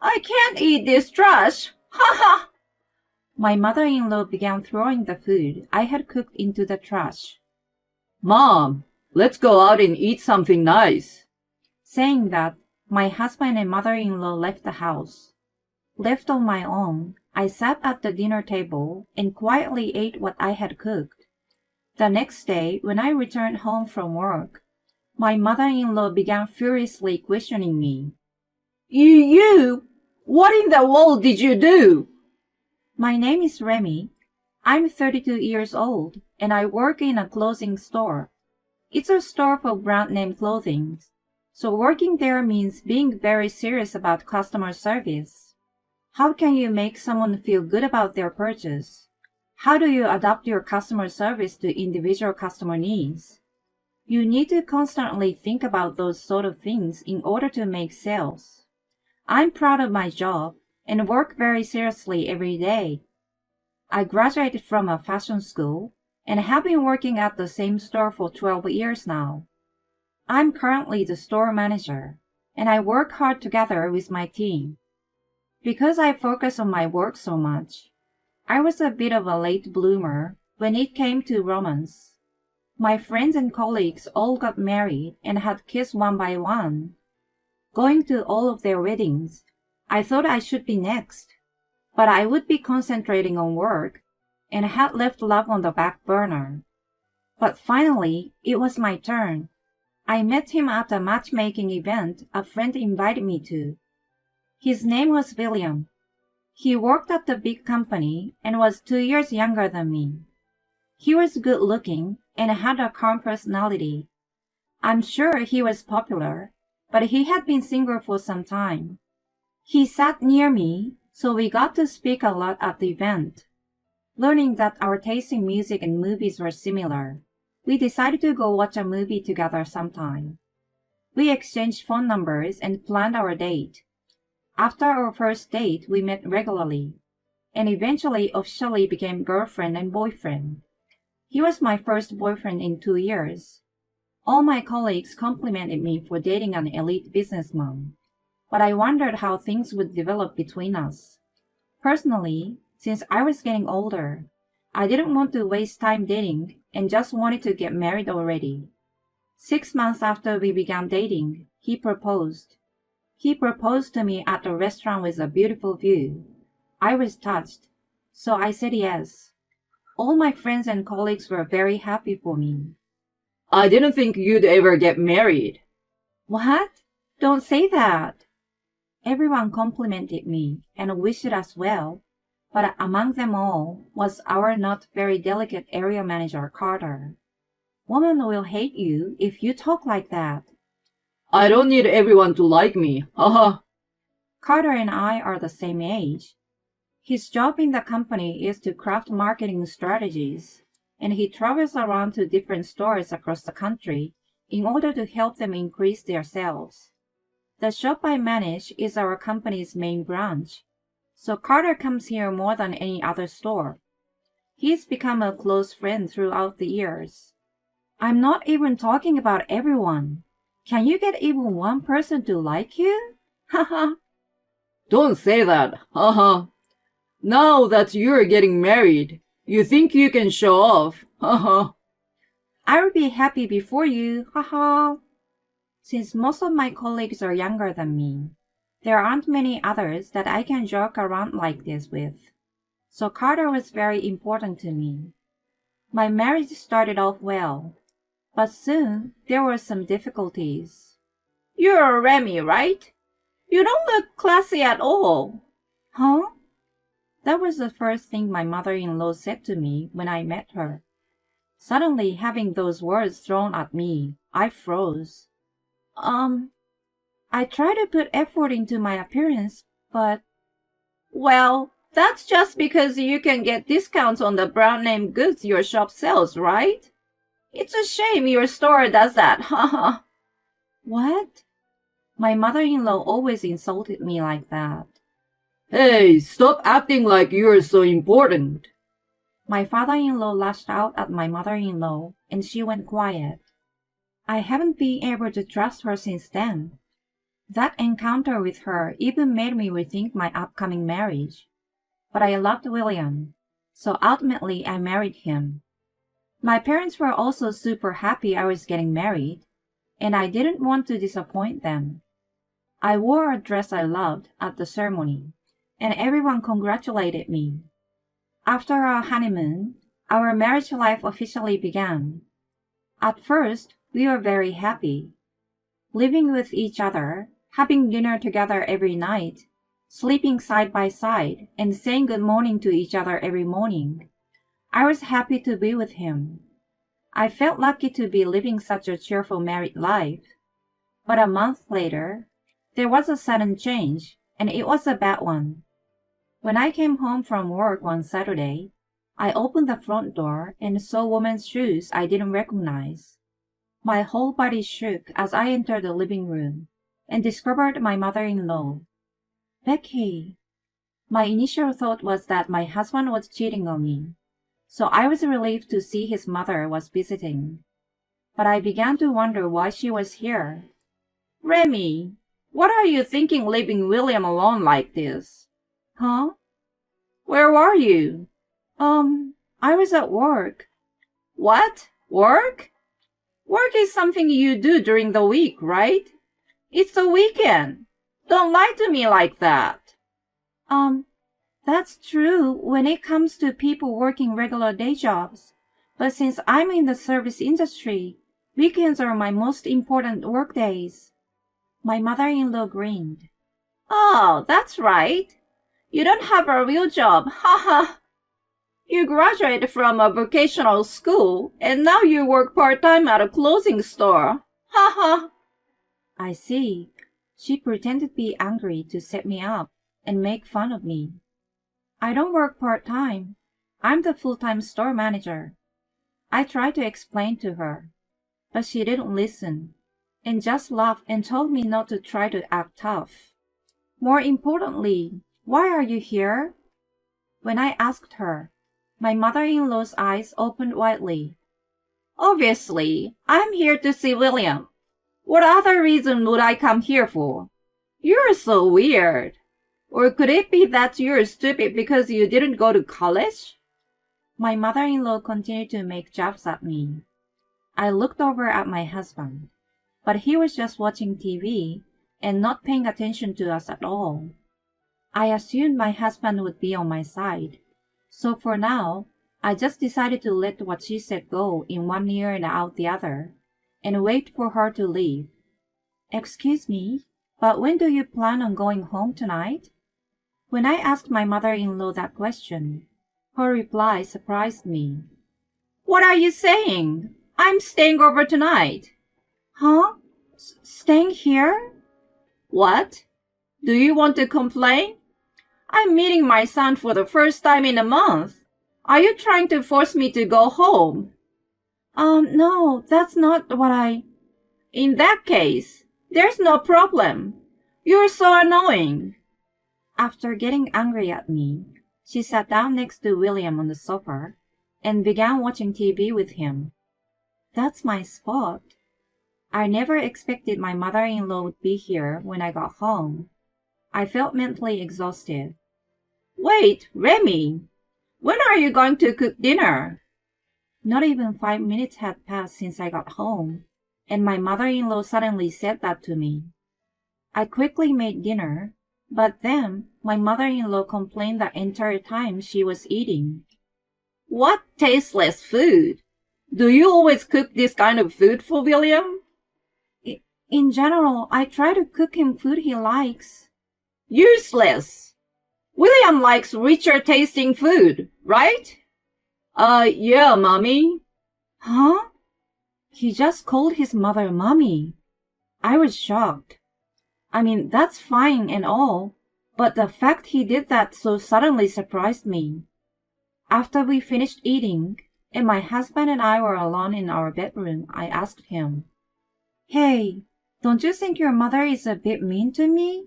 I can't eat this trash! Ha ha! My mother-in-law began throwing the food I had cooked into the trash. Mom, let's go out and eat something nice. Saying that, my husband and mother-in-law left the house. Left on my own, I sat at the dinner table and quietly ate what I had cooked. The next day, when I returned home from work, my mother-in-law began furiously questioning me. What in the world did you do? My name is Remy. I'm 32 years old and I work in a clothing store. It's a store for brand name clothing. So working there means being very serious about customer service. How can you make someone feel good about their purchase? How do you adapt your customer service to individual customer needs? You need to constantly think about those sort of things in order to make sales. I'm proud of my job and work very seriously every day. I graduated from a fashion school and have been working at the same store for 12 years now. I'm currently the store manager, and I work hard together with my team. Because I focus on my work so much, I was a bit of a late bloomer when it came to romance. My friends and colleagues all got married and had kids one by one. Going to all of their weddings, I thought I should be next, but I would be concentrating on work and had left love on the back burner. But finally, it was my turn. I met him at a matchmaking event a friend invited me to. His name was William. He worked at the big company and was 2 years younger than me. He was good looking and had a calm personality. I'm sure he was popular, but he had been single for some time. He sat near me, so we got to speak a lot at the event. Learning that our taste in music and movies were similar, we decided to go watch a movie together sometime. We exchanged phone numbers and planned our date. After our first date, we met regularly, and eventually officially became girlfriend and boyfriend. He was my first boyfriend in 2 years. All my colleagues complimented me for dating an elite businessman, but I wondered how things would develop between us. Personally, since I was getting older, I didn't want to waste time dating and just wanted to get married already. 6 months after we began dating, he proposed. He proposed to me at a restaurant with a beautiful view. I was touched, so I said yes. All my friends and colleagues were very happy for me. I didn't think you'd ever get married. What? Don't say that. Everyone complimented me and wished us well, but among them all was our not very delicate area manager, Carter. Women will hate you if you talk like that. I don't need everyone to like me. Haha. Carter and I are the same age. His job in the company is to craft marketing strategies, and he travels around to different stores across the country in order to help them increase their sales. The shop I manage is our company's main branch, so Carter comes here more than any other store. He's become a close friend throughout the years. I'm not even talking about everyone. Can you get even one person to like you? Haha. Don't say that. Haha. Now that you're getting married, you think you can show off. Haha. I will be happy before you. Haha. Since most of my colleagues are younger than me, there aren't many others that I can joke around like this with. So Carter was very important to me. My marriage started off well, but soon there were some difficulties. You're Remy, right? You don't look classy at all. Huh? That was the first thing my mother-in-law said to me when I met her. Suddenly having those words thrown at me, I froze. I try to put effort into my appearance, but... Well, that's just because you can get discounts on the brand name goods your shop sells, right? It's a shame your store does that, haha. What? My mother-in-law always insulted me like that. Hey, stop acting like you're so important. My father-in-law lashed out at my mother-in-law, and she went quiet. I haven't been able to trust her since then. That encounter with her even made me rethink my upcoming marriage. But I loved William, so ultimately I married him. My parents were also super happy I was getting married, and I didn't want to disappoint them. I wore a dress I loved at the ceremony, and everyone congratulated me. After our honeymoon, our marriage life officially began. At first, we were very happy. Living with each other, having dinner together every night, sleeping side by side, and saying good morning to each other every morning. I was happy to be with him. I felt lucky to be living such a cheerful married life. But a month later, there was a sudden change, and it was a bad one. When I came home from work one Saturday, I opened the front door and saw women's shoes I didn't recognize. My whole body shook as I entered the living room and discovered my mother-in-law. Becky. My initial thought was that my husband was cheating on me, so I was relieved to see his mother was visiting. But I began to wonder why she was here. Remy, what are you thinking leaving William alone like this? Huh? Where were you? I was at work. What? Work? Work is something you do during the week, right? It's the weekend. Don't lie to me like that. That's true when it comes to people working regular day jobs. But since I'm in the service industry, weekends are my most important work days. My mother-in-law grinned. Oh, that's right. You don't have a real job, haha. You graduated from a vocational school, and now you work part-time at a clothing store, haha. I see. She pretended to be angry to set me up and make fun of me. I don't work part-time. I'm the full-time store manager. I tried to explain to her, but she didn't listen and just laughed and told me not to try to act tough. More importantly, why are you here? When I asked her, my mother-in-law's eyes opened widely. Obviously, I'm here to see William. What other reason would I come here for? You're so weird. Or could it be that you're stupid because you didn't go to college? My mother-in-law continued to make jabs at me. I looked over at my husband, but he was just watching TV and not paying attention to us at all. I assumed my husband would be on my side, so for now, I just decided to let what she said go in one ear and out the other, and wait for her to leave. Excuse me, but when do you plan on going home tonight? When I asked my mother-in-law that question, her reply surprised me. What are you saying? I'm staying over tonight. Huh? Staying here? What? Do you want to complain? I'm meeting my son for the first time in a month. Are you trying to force me to go home? No, that's not what I... In that case, there's no problem. You're so annoying. After getting angry at me, she sat down next to William on the sofa and began watching TV with him. That's my spot. I never expected my mother-in-law would be here when I got home. I felt mentally exhausted. Wait, Remy, when are you going to cook dinner? Not even 5 minutes had passed since I got home, and my mother-in-law suddenly said that to me. I quickly made dinner, but then my mother-in-law complained the entire time she was eating. What tasteless food! Do you always cook this kind of food for William? In general, I try to cook him food he likes. Useless! William likes richer tasting food, right? Yeah, Mommy. Huh? He just called his mother Mommy. I was shocked. I mean, that's fine and all, but the fact he did that so suddenly surprised me. After we finished eating, and my husband and I were alone in our bedroom, I asked him, Hey, don't you think your mother is a bit mean to me?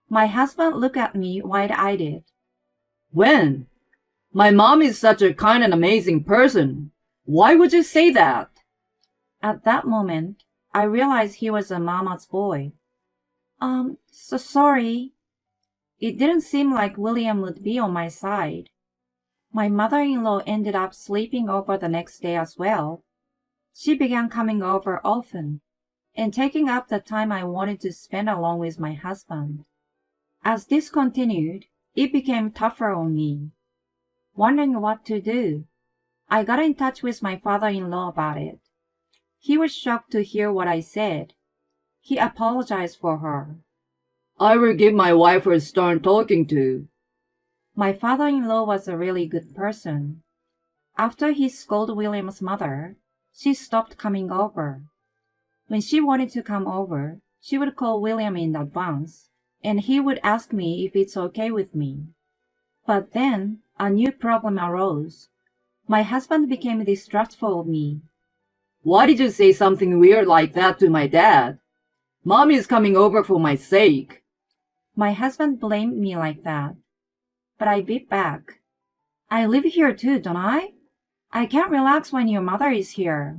My husband looked at me wide-eyed. When? My mom is such a kind and amazing person. Why would you say that? At that moment, I realized he was a mama's boy. So sorry. It didn't seem like William would be on my side. My mother-in-law ended up sleeping over the next day as well. She began coming over often and taking up the time I wanted to spend along with my husband. As this continued, it became tougher on me. Wondering what to do, I got in touch with my father-in-law about it. He was shocked to hear what I said. He apologized for her. I will give my wife a stern talking to. My father-in-law was a really good person. After he scolded William's mother, she stopped coming over. When she wanted to come over, she would call William in advance, and he would ask me if it's okay with me. But then a new problem arose. My husband became distrustful of me. Why did you say something weird like that to my dad? Mom is coming over for my sake. My husband blamed me like that. But I beat back. I live here too, don't I? I can't relax when your mother is here.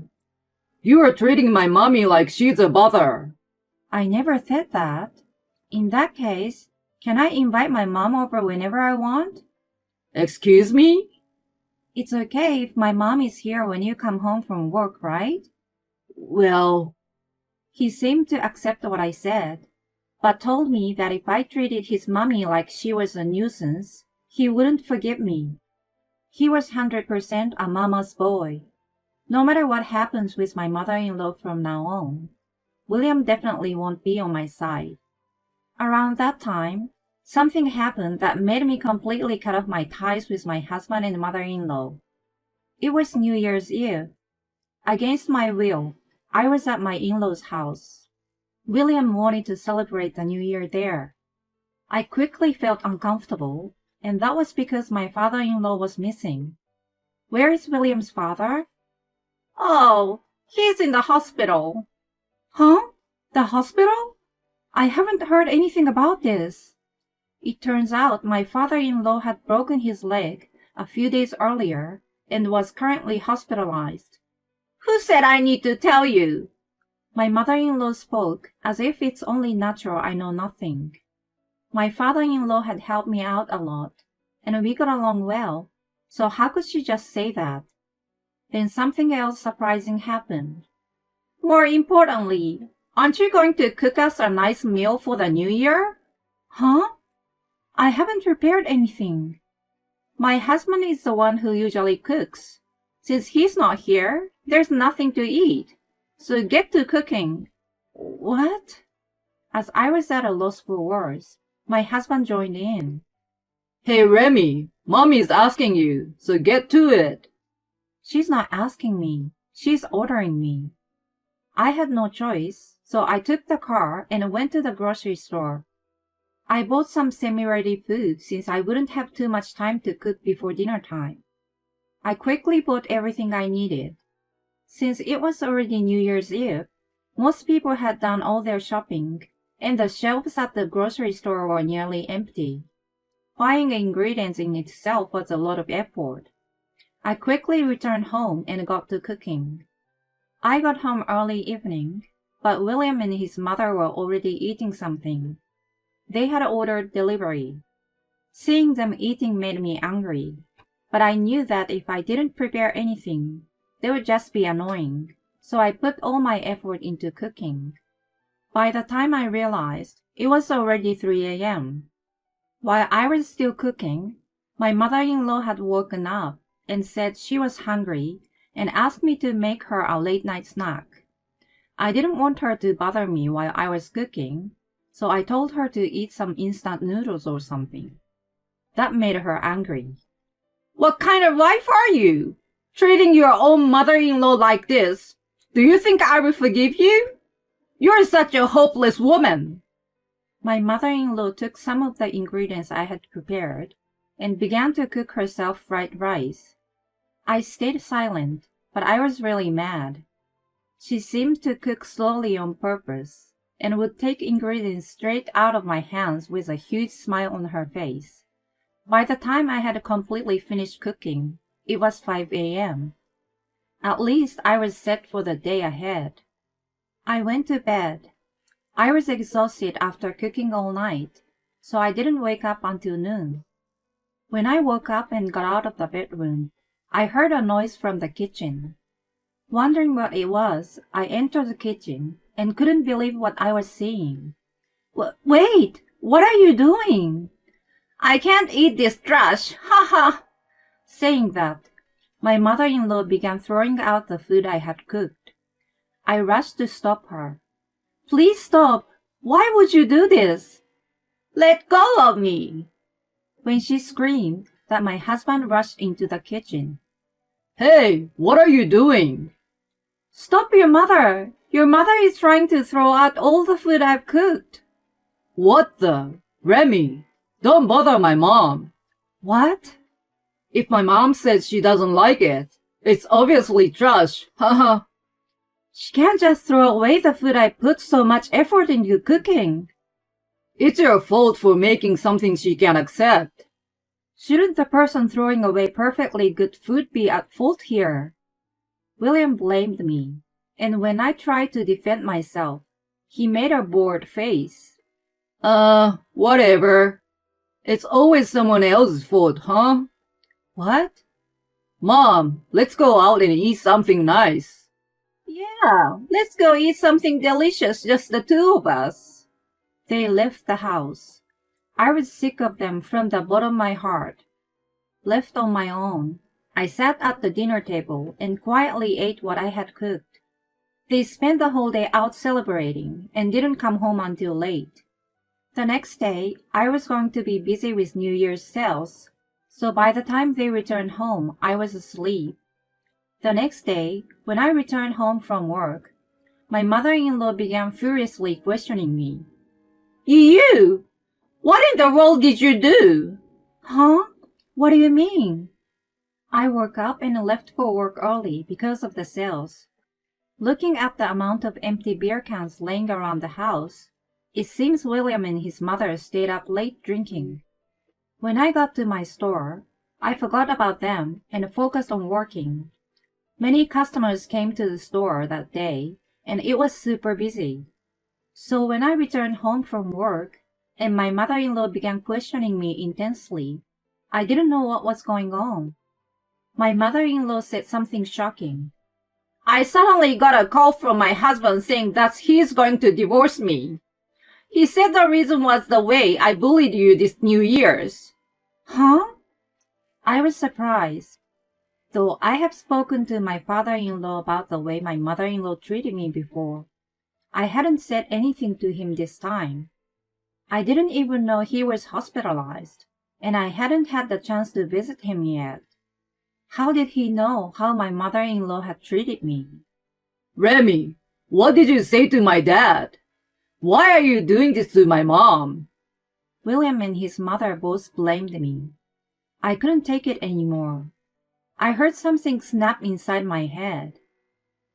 You are treating my mommy like she's a bother. I never said that. In that case, can I invite my mom over whenever I want? Excuse me? It's okay if my mom is here when you come home from work, right? Well, he seemed to accept what I said, but told me that if I treated his mommy like she was a nuisance, he wouldn't forgive me. He was 100% a mama's boy. No matter what happens with my mother-in-law from now on, William definitely won't be on my side. Around that time, something happened that made me completely cut off my ties with my husband and mother-in-law. It was New Year's Eve. Against my will, I was at my in-law's house. William wanted to celebrate the New Year there. I quickly felt uncomfortable, and that was because my father-in-law was missing. Where is William's father? Oh, he's in the hospital. Huh? The hospital? I haven't heard anything about this. It turns out my father-in-law had broken his leg a few days earlier and was currently hospitalized. Who said I need to tell you? My mother-in-law spoke as if it's only natural I know nothing. My father-in-law had helped me out a lot, and we got along well, so how could she just say that? Then something else surprising happened. More importantly, aren't you going to cook us a nice meal for the New Year? Huh? I haven't prepared anything. My husband is the one who usually cooks. Since he's not here, there's nothing to eat. So get to cooking. What? As I was at a loss for words, my husband joined in. Hey Remy, Mommy's asking you, so get to it. She's not asking me. She's ordering me. I had no choice, so I took the car and went to the grocery store. I bought some semi-ready food since I wouldn't have too much time to cook before dinner time. I quickly bought everything I needed. Since it was already New Year's Eve, most people had done all their shopping, and the shelves at the grocery store were nearly empty. Buying ingredients in itself was a lot of effort. I quickly returned home and got to cooking. I got home early evening, but William and his mother were already eating something. They had ordered delivery. Seeing them eating made me angry, but I knew that if I didn't prepare anything, they would just be annoying, so I put all my effort into cooking. By the time I realized, it was already 3 a.m. While I was still cooking, my mother-in-law had woken up and said she was hungry and asked me to make her a late-night snack. I didn't want her to bother me while I was cooking, so I told her to eat some instant noodles or something. That made her angry. What kind of wife are you? Treating your own mother-in-law like this? Do you think I will forgive you? You're such a hopeless woman. My mother-in-law took some of the ingredients I had prepared and began to cook herself fried rice. I stayed silent, but I was really mad. She seemed to cook slowly on purpose and would take ingredients straight out of my hands with a huge smile on her face. By the time I had completely finished cooking, it was 5 a.m. At least I was set for the day ahead. I went to bed. I was exhausted after cooking all night, so I didn't wake up until noon. When I woke up and got out of the bedroom, I heard a noise from the kitchen. Wondering what it was, I entered the kitchen and couldn't believe what I was seeing. Wait! What are you doing? I can't eat this trash! Ha ha! Saying that, my mother-in-law began throwing out the food I had cooked. I rushed to stop her. Please stop! Why would you do this? Let go of me! When she screamed that, my husband rushed into the kitchen. Hey, what are you doing? Stop your mother! Your mother is trying to throw out all the food I've cooked. What the? Remy, don't bother my mom. What? If my mom says she doesn't like it, it's obviously trash. Haha. She can't just throw away the food I put so much effort into cooking. It's your fault for making something she can't accept. Shouldn't the person throwing away perfectly good food be at fault here? William blamed me, and when I tried to defend myself, he made a bored face. Whatever. It's always someone else's fault, huh? What? Mom, let's go out and eat something nice. Yeah, let's go eat something delicious, just the two of us. They left the house. I was sick of them from the bottom of my heart. Left on my own, I sat at the dinner table and quietly ate what I had cooked. They spent the whole day out celebrating and didn't come home until late. The next day, I was going to be busy with New Year's sales, so by the time they returned home, I was asleep. The next day, when I returned home from work, my mother-in-law began furiously questioning me. You! What in the world did you do? Huh? What do you mean? I woke up and left for work early because of the sales. Looking at the amount of empty beer cans laying around the house, it seems William and his mother stayed up late drinking. When I got to my store, I forgot about them and focused on working. Many customers came to the store that day, and it was super busy. So when I returned home from work, and my mother-in-law began questioning me intensely, I didn't know what was going on. My mother-in-law said something shocking. I suddenly got a call from my husband saying that he's going to divorce me. He said the reason was the way I bullied you this New Year's. Huh? I was surprised. Though I have spoken to my father-in-law about the way my mother-in-law treated me before, I hadn't said anything to him this time. I didn't even know he was hospitalized, and I hadn't had the chance to visit him yet. How did he know how my mother-in-law had treated me? Remy, what did you say to my dad? Why are you doing this to my mom? William and his mother both blamed me. I couldn't take it anymore. I heard something snap inside my head.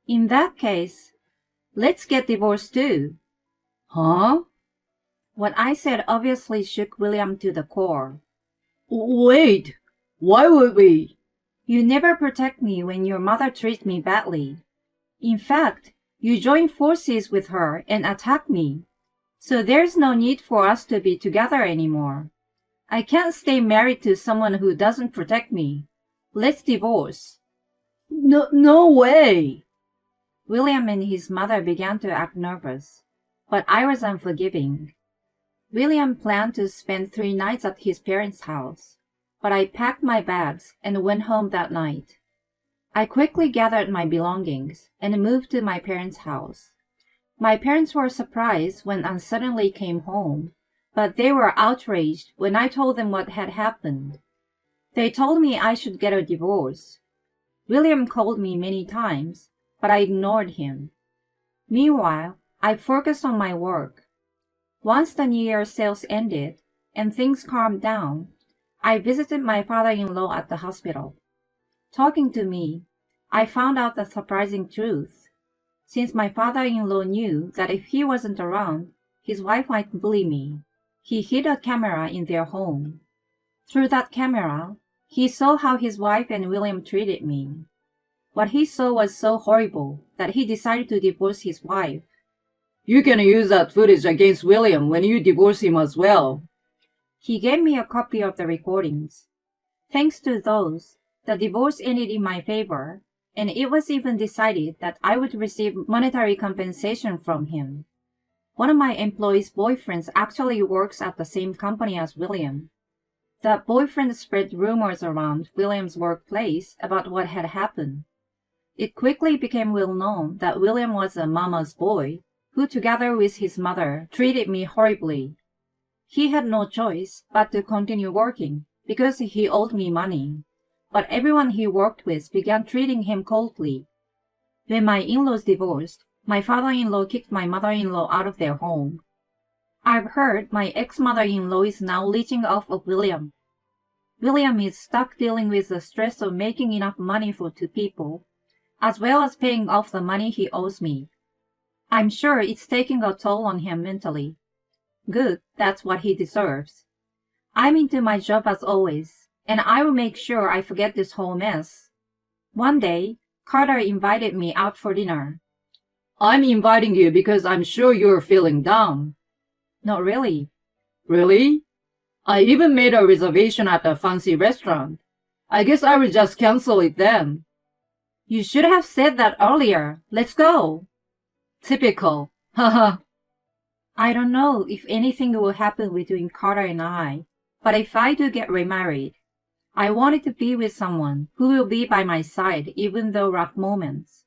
In that case, let's get divorced too. Huh? What I said obviously shook William to the core. Wait, why would we? You never protect me when your mother treats me badly. In fact, you join forces with her and attack me. So there's no need for us to be together anymore. I can't stay married to someone who doesn't protect me. Let's divorce. No way. William and his mother began to act nervous, but I was unforgiving. William planned to spend 3 nights at his parents' house, but I packed my bags and went home that night. I quickly gathered my belongings and moved to my parents' house. My parents were surprised when I suddenly came home, but they were outraged when I told them what had happened. They told me I should get a divorce. William called me many times, but I ignored him. Meanwhile, I focused on my work. Once the New Year sales ended and things calmed down, I visited my father-in-law at the hospital. Talking to me, I found out the surprising truth. Since my father-in-law knew that if he wasn't around, his wife might bully me, he hid a camera in their home. Through that camera, he saw how his wife and William treated me. What he saw was so horrible that he decided to divorce his wife. You can use that footage against William when you divorce him as well. He gave me a copy of the recordings. Thanks to those, the divorce ended in my favor, and it was even decided that I would receive monetary compensation from him. One of my employees' boyfriends actually works at the same company as William. That boyfriend spread rumors around William's workplace about what had happened. It quickly became well known that William was a mama's boy, who together with his mother treated me horribly. He had no choice but to continue working because he owed me money, but everyone he worked with began treating him coldly. When my in-laws divorced, my father-in-law kicked my mother-in-law out of their home. I've heard my ex-mother-in-law is now leeching off of William. William is stuck dealing with the stress of making enough money for two people, as well as paying off the money he owes me. I'm sure it's taking a toll on him mentally. Good, that's what he deserves. I'm into my job as always, and I will make sure I forget this whole mess. One day, Carter invited me out for dinner. I'm inviting you because I'm sure you're feeling down. Not really. Really? I even made a reservation at a fancy restaurant. I guess I will just cancel it then. You should have said that earlier. Let's go. Typical. Haha. I don't know if anything will happen between Carter and I, but if I do get remarried, I wanted to be with someone who will be by my side even though rough moments.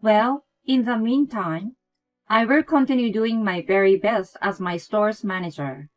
Well, in the meantime, I will continue doing my very best as my store's manager.